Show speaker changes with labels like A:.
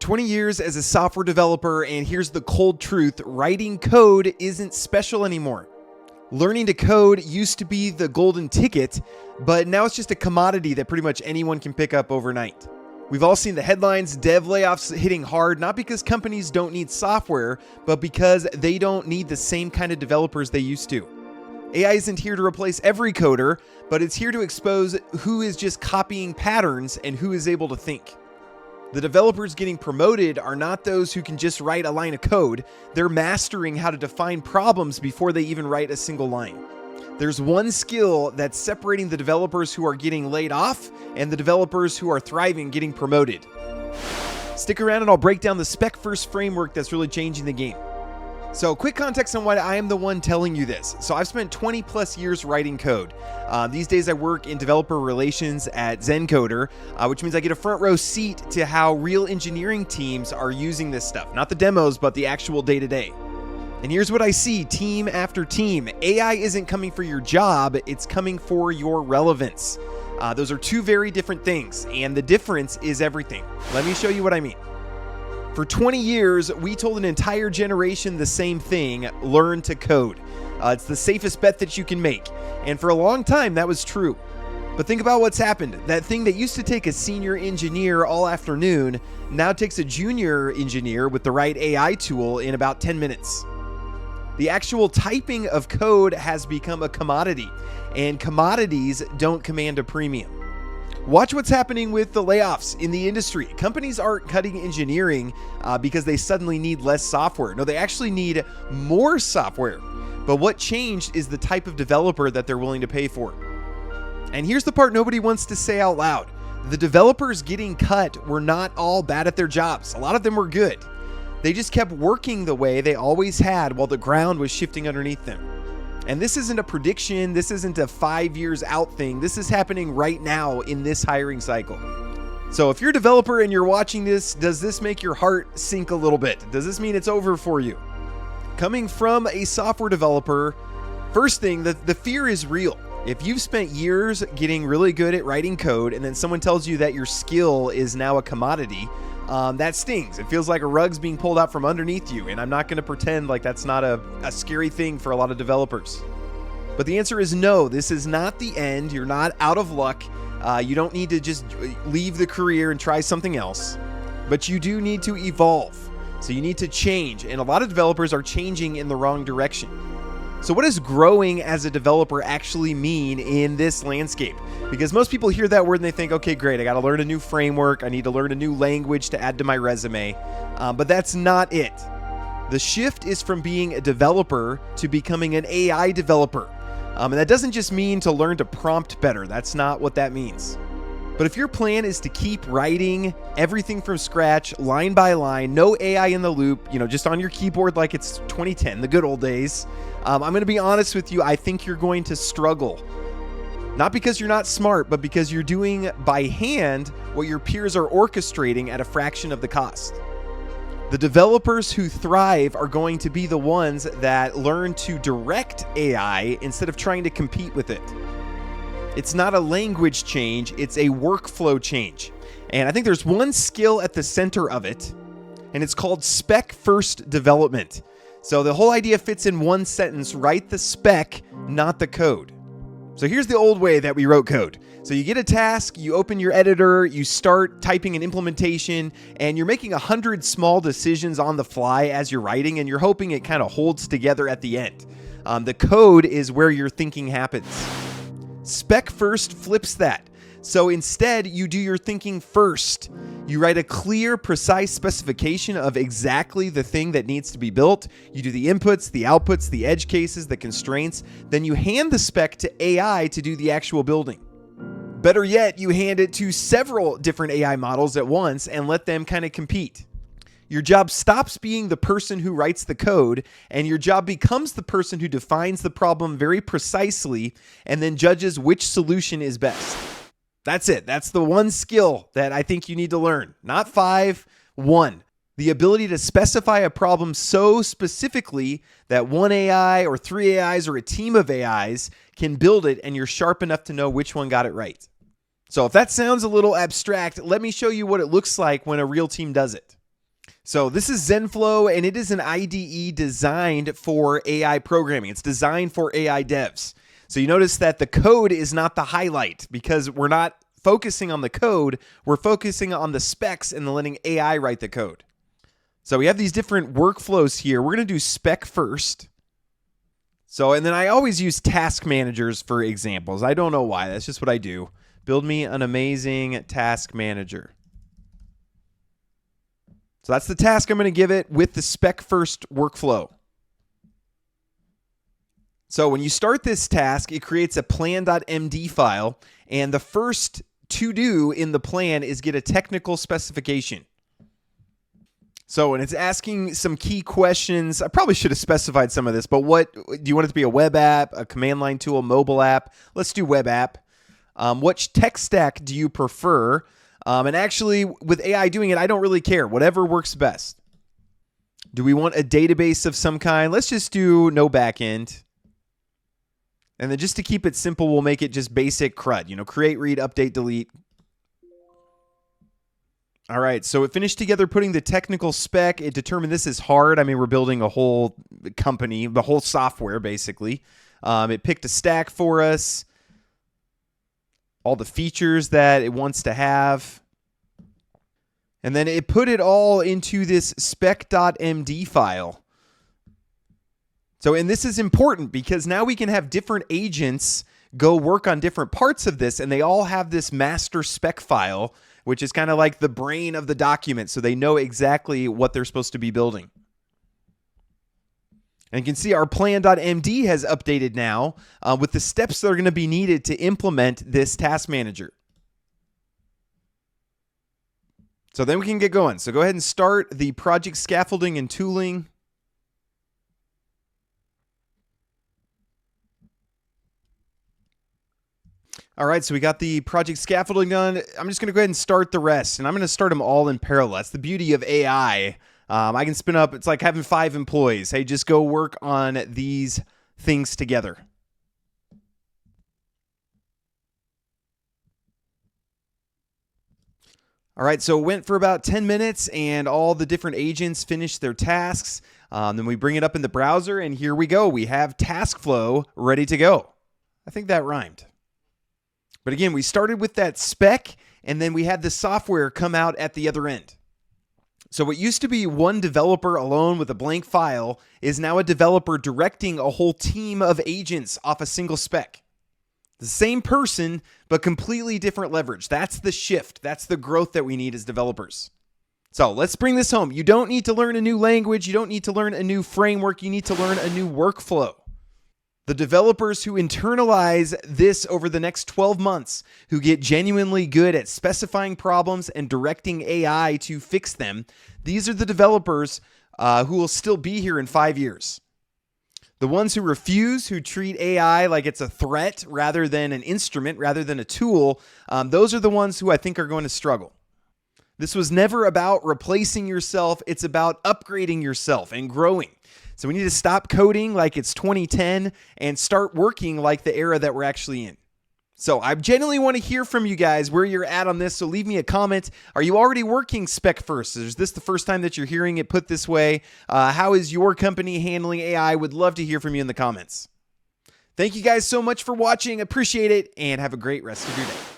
A: 20 years as a software developer, and here's the cold truth: writing code isn't special anymore. Learning to code used to be the golden ticket, but now it's just a commodity that pretty much anyone can pick up overnight. We've all seen the headlines, dev layoffs hitting hard, not because companies don't need software, but because they don't need the same kind of developers they used to. AI isn't here to replace every coder, but it's here to expose who is just copying patterns and who is able to think. The developers getting promoted are not those who can just write a line of code. They're mastering how to define problems before they even write a single line. There's one skill that's separating the developers who are getting laid off and the developers who are thriving getting promoted. Stick around and I'll break down the Spec-first framework that's really changing the game. So quick context on why I am the one telling you this. So I've spent 20 plus years writing code. These days I work in developer relations at Zencoder, which means I get a front row seat to how real engineering teams are using this stuff. Not the demos, but the actual day-to-day. And here's what I see team after team. AI isn't coming for your job, it's coming for your relevance. Those are two very different things, and the difference is everything. Let me show you what I mean. For 20 years, we told an entire generation the same thing: learn to code. It's the safest bet that you can make. And for a long time, that was true. But think about what's happened. That thing that used to take a senior engineer all afternoon now takes a junior engineer with the right AI tool in about 10 minutes. The actual typing of code has become a commodity, and commodities don't command a premium. Watch what's happening with the layoffs in the industry. Companies aren't cutting engineering because they suddenly need less software. No, they actually need more software. But what changed is the type of developer that they're willing to pay for. And here's the part nobody wants to say out loud. The developers getting cut were not all bad at their jobs. A lot of them were good. They just kept working the way they always had while the ground was shifting underneath them. And this isn't a prediction. This isn't a 5 years out thing. This is happening right now in this hiring cycle. So if you're a developer and you're watching this, does this make your heart sink a little bit? Does this mean it's over for you? Coming from a software developer, first thing, the fear is real. If you've spent years getting really good at writing code and then someone tells you that your skill is now a commodity, that stings. It feels like a rug's being pulled out from underneath you, and I'm not going to pretend like that's not a scary thing for a lot of developers. But the answer is no, this is not the end. You're not out of luck. You don't need to just leave the career and try something else, but you do need to evolve. So you need to change, and a lot of developers are changing in the wrong direction. So what does growing as a developer actually mean in this landscape? Because most people hear that word and they think, okay, great, I got to learn a new framework. I need to learn a new language to add to my resume. But that's not it. The shift is from being a developer to becoming an AI developer. And that doesn't just mean to learn to prompt better. That's not what that means. But if your plan is to keep writing everything from scratch, line by line, no AI in the loop, just on your keyboard like it's 2010, the good old days, I'm going to be honest with you, I think you're going to struggle. Not because you're not smart, but because you're doing by hand what your peers are orchestrating at a fraction of the cost. The developers who thrive are going to be the ones that learn to direct AI instead of trying to compete with it. It's not a language change, it's a workflow change. And I think there's one skill at the center of it, and it's called spec-first development. So the whole idea fits in one sentence: write the spec, not the code. So here's the old way that we wrote code. So you get a task, you open your editor, you start typing an implementation, and you're making 100 small decisions on the fly as you're writing, and you're hoping it kind of holds together at the end. The code is where your thinking happens. Spec-first flips that. So instead, you do your thinking first. You write a clear, precise specification of exactly the thing that needs to be built. You do the inputs, the outputs, the edge cases, the constraints. Then you hand the spec to AI to do the actual building. Better yet, you hand it to several different AI models at once and let them kind of compete. Your job stops being the person who writes the code, and your job becomes the person who defines the problem very precisely and then judges which solution is best. That's it. That's the one skill that I think you need to learn. Not 5, 1. The ability to specify a problem so specifically that one AI or 3 AIs or a team of AIs can build it, and you're sharp enough to know which one got it right. So if that sounds a little abstract, let me show you what it looks like when a real team does it. So this is ZenFlow, and it is an IDE designed for AI programming. It's designed for AI devs. So you notice that the code is not the highlight because we're not focusing on the code. We're focusing on the specs and letting AI write the code. So we have these different workflows here. We're going to do spec first. So, and then I always use task managers for examples. I don't know why. That's just what I do. Build me an amazing task manager. So that's the task I'm going to give it with the spec first workflow. So when you start this task, it creates a plan.md file, and the first to do in the plan is get a technical specification. So when it's asking some key questions, I probably should have specified some of this, but what do you want it to be? A web app, a command line tool, mobile app? Let's do web app. Which tech stack do you prefer? And actually, with AI doing it, I don't really care. Whatever works best. Do we want a database of some kind? Let's just do no backend. And then just to keep it simple, we'll make it just basic CRUD. You know, create, read, update, delete. All right, so it finished together putting the technical spec. It determined this is hard. I mean, we're building a whole company, the whole software, basically. It picked a stack for us, all the features that it wants to have. And then it put it all into this spec.md file. So, and this is important because now we can have different agents go work on different parts of this, and they all have this master spec file, which is kind of like the brain of the document, so they know exactly what they're supposed to be building. And you can see our plan.md has updated now with the steps that are going to be needed to implement this task manager. So then we can get going. So go ahead and start the project scaffolding and tooling. All right, so we got the project scaffolding done. I'm just going to go ahead and start the rest, and I'm going to start them all in parallel. That's the beauty of AI. I can spin up, it's like having 5 employees. Hey, just go work on these things together. All right, so it went for about 10 minutes, and all the different agents finished their tasks. Then we bring it up in the browser, and here we go. We have TaskFlow ready to go. I think that rhymed. But again, we started with that spec, and then we had the software come out at the other end. So what used to be one developer alone with a blank file is now a developer directing a whole team of agents off a single spec. The same person, but completely different leverage. That's the shift. That's the growth that we need as developers. So let's bring this home. You don't need to learn a new language. You don't need to learn a new framework. You need to learn a new workflow. The developers who internalize this over the next 12 months, who get genuinely good at specifying problems and directing AI to fix them, these are the developers who will still be here in 5 years. The ones who refuse, who treat AI like it's a threat rather than an instrument, rather than a tool, those are the ones who I think are going to struggle. This was never about replacing yourself. It's about upgrading yourself and growing. So we need to stop coding like it's 2010 and start working like the era that we're actually in. So I genuinely want to hear from you guys where you're at on this. So leave me a comment. Are you already working Spec-first? Is this the first time that you're hearing it put this way? How is your company handling AI? Would love to hear from you in the comments. Thank you guys so much for watching. Appreciate it, and have a great rest of your day.